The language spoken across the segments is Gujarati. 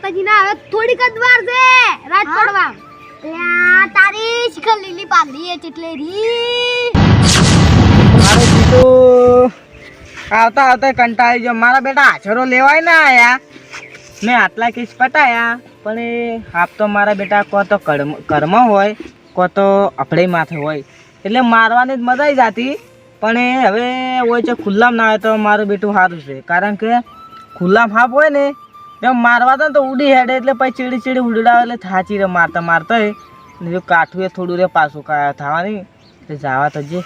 માતાજી ના હવે થોડીક જ વાર છે રાત પડવા. લ્યા તારી શિખર લીલી પાઘડી એ ચટલે રી. મારે કીધું આવતા આવતા કંટાળી ગયો. મારા બેટા આછરો લેવાય ના આયા. મેં આટલા કેસ પટાયા પણ એ હાફ તો મારા બેટા કો તો કર્મ હોય કો તો અપડે માથે હોય એટલે મારવાની જ મજા આવી જાતી. પણ એ હવે હોય છે ખુલ્લામાં ના આવે તો મારું બેટું સારું છે. કારણ કે ખુલ્લામાં હાફ હોય ને એમ મારવા દો ને તો ઉડી હેડે એટલે પછી ચીડી ચીડી ઉડાવે એટલે થાચી રે મારતા મારતા ને જો કાઠું એ થોડું રે પાછું થવાની એટલે જવા તો જે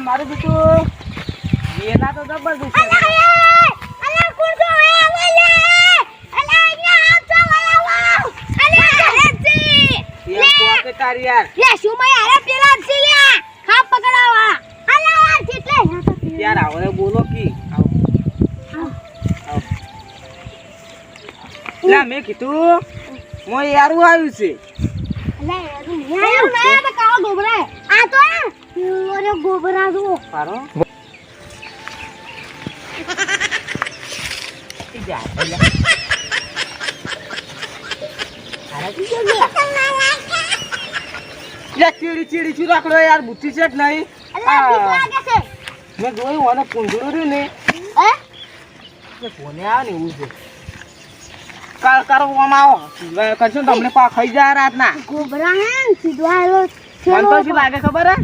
મારું બેટું એના તો જબરદસ્ત બોલો કી મેં કીધું મોય યારું આવ્યું છે. ગોબરા જો પારો ચીડી ચીડી છું રાખડો યાર બુદ્ધિ છે કે નહીં. મેં જોયું અને પૂંજડું રહ્યું ને ફોને આવે ને એવું છે. કરવામાં આવો કરશો ને તમને પા ખાઈ જાય રાતના. ગોબરા હે સીધો આવેલો મને તો શું લાગે ખબર હે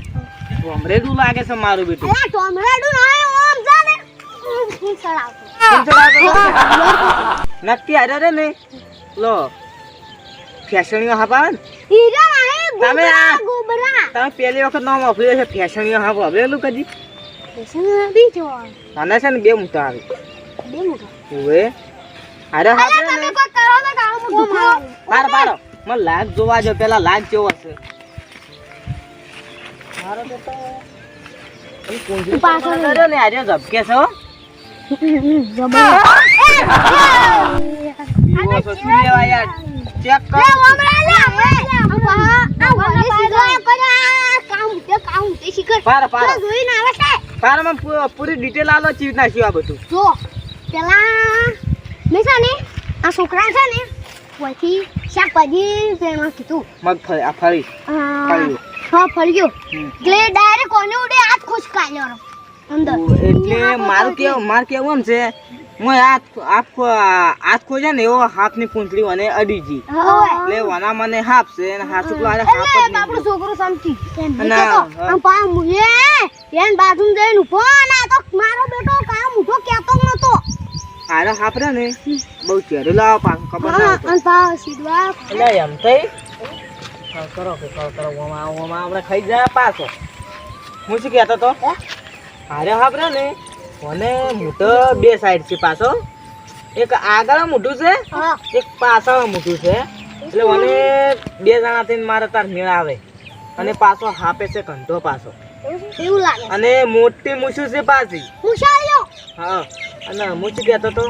ટોમરેડું લાગે છે મારું બેટું. ટોમરેડું ના ઓમ જાને નક્કી હારે રે ને લો ફેશણીઓ હાપા ને તમે પહેલી વખત નામ વાપર્યું છે ફેશણીઓ હાપ વાપરેલું કદી અને છે ને બે મોટા આવે હવે અરે બારો બારો મને લાગ જોવા જો પેલા લાગ જેવો હશે મારો બેટો ને આજે ઝબકે છો ચેક કરો પૂરી ડિટેલ આલો ચીજ નાખ્યું આ બધું જો પેલા મેં છે ને આ છોકરા છે ને પછી શાકભાજી તેમાં કીધું મગફળી આ ફળી હા ફળ્યો એટલે ડાયરેક્ટ કોને ઉડે હાથ ખુશ કાઢ્યો અંદર. એટલે મારું કેવું એમ છે હું હાથ ખોજે ને એવો હાથની પૂંછડી અને અડીજી એટલે વના મને હાફ છે અને હાથ ઉપલા હાફ આપણો છોકરો સમજી એન બાજુ જઈને ઉભો ના તો મારો બેટો કામ ઉઠો કેતો નતો આરે હાફ રે ને બહુ ચેરો લાવ પાછો ખબર ના અને પા સીધવા એટલે એમ થઈ કરો ઓમાં આપણે ખાઈ જાય પાછો. હું શું કહેતો તો હારે હાફ રે ને મને મોટો બે સાઈડ છે પાછો એક આગળ મોટું છે એક પાછળ મોટું છે એટલે મને બે જણા થઈને મારે તાર મેળ આવે અને પાછો હાપે છે ઘંટો પાછો એવું લાગે અને મોટી મૂછું છે પાછી મુશાલ્યો. હા અને હું શું કહેતો તો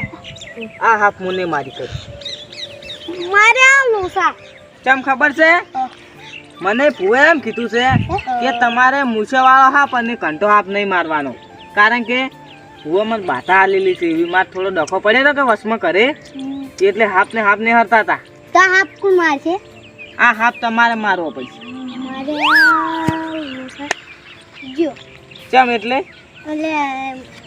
આ હાફ મને મારી કરી મારે આ લોસા કેમ ખબર છે મને ભૂએ એમ કીધું છે કે તમારે મૂછેવાળો હાફ અને ઘંટો હાફ નહીં મારવાનો કારણ કે ભૂએ મને બાટા આલેલી છે એવી મારે થોડો ડખો પડ્યો હતો કે વસમાં કરે એટલે હાફ ને હરતા હતા. તો હાફ કોણ મારશે? આ હાફ તમારે મારવો પડશે. મારે જો કેમ એટલે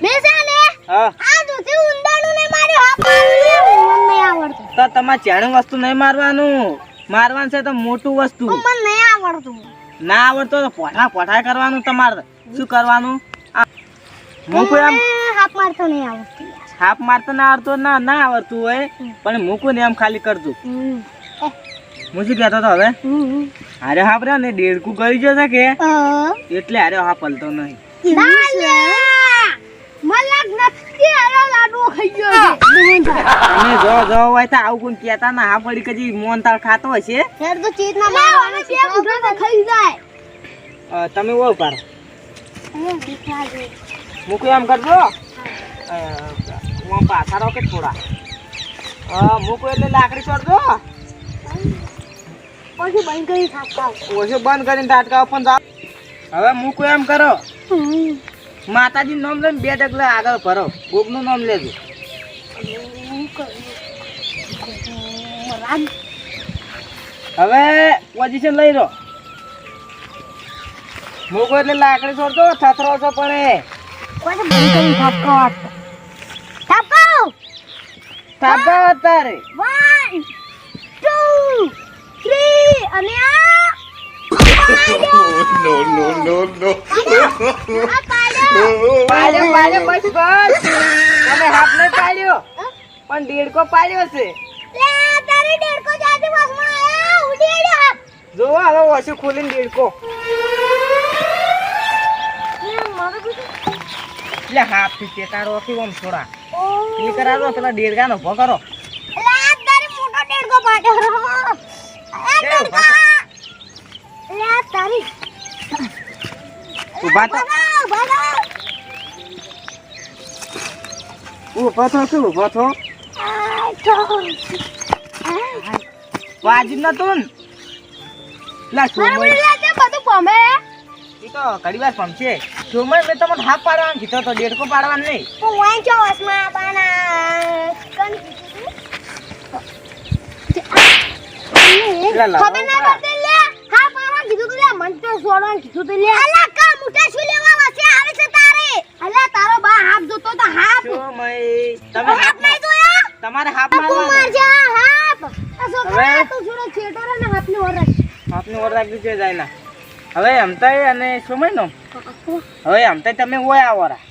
મેં છે ને હા આ જોતી ઉંદાણું ને મારે હાફ મારવું નહીં આવડતું. તો તમારે ચેણું વસ્તુ નહીં મારવાનું છે તો મોટું વસ્તુ મને નહીં આવડતું. ના આવડતો તો પોઠા કરવાનું તમારે શું કરવાનું મૂકું એમ હાફ મારતો નહીં આવડતું. હાફ મારતો ના આવડતો ના આવડતું હોય પણ મૂકું ને એમ ખાલી કરજો. હું શું કહેતો હતો હવે હારે હાફ રહ્યો ને દેડકું કરી જશે કે એટલે હારે હાફ હલતો નહીં. આવું કોઈ કેતા ના હા પડી કદી મોનતાળ ખાતો હશે તમે ઓળ પાડો બીક લાગે. મૂકું એમ કરજો હું પાછા રોકે થોડા મૂકું એટલે લાકડી છોડજો પછી બંધ કરી થાકતા. ઓછું બંધ કરીને તાટકાવ પણ જાવ હવે મૂકું એમ કરો માતાજીનું નામ લઈને 2 ડગલા આગળ ભરો કોકનું નામ લેજો હવે પોઝિશન લઈ લો મૂકો એટલે લાકડી છોડજો થથરો છો પણ પછી બંધ કરી થાકતા. થાકો. થાપા અત્યારે 1 2 3 અને આ પાડ્યો બસ તમે હાથ નહીં પાડ્યો પણ દેડકો પાડ્યો છે જો હવે ઓછું ખોલીને દેડકો એટલે હાથ થી ચેતારો ઓછી ઓમ થોડા એ કરાવો પેલા દેડકાનો ઉભો કરો ઉભા તો ઉભો થો શું ઉભો થો વાજી નતું લા સોમય ઈ તો ઘડી વાર પમશે સોમય મેં તમને હાફ પાડવાનું કીધો તો દેડકો પાડવાનું નહીં ખબર ના પડતી લે હા પાવા કીધું તું લે મન તો છોડવાનું કીધું તું લે અલા કા મુઠા શું લેવા વાસે આવે છે તારે અલા તારો બા હાફ જોતો તો હાફ સોમય તમે હાફ નહીં જોયા તમારે હાફ તું મારવાનો માર જા હાફ આ છોકરા હવે? તો છોડો છેટોરા ને હાથ ની ઓરસ હાથની ઓર રાખી છે જાય ના હવે અમતાઈ અને સોમય નો હવે અમતાઈ તમે ઓય આવરા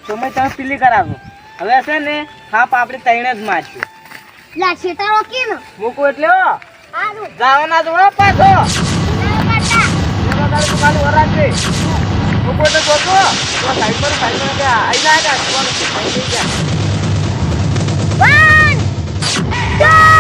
સોમય તમે પીલી કરાવો હવે છે ને હાફ આપણે તઈને જ મારશું લા છેટારો કે ન મૂકું એટલે હો આનું જાવાના જો પાછો ના કાટા એનો તારે ખાલી ઓર રાખજે મૂકું એટલે જોતો તો સાઈડ પર ગયા આઈ જાય કા કોણ થઈ ગયા 1 2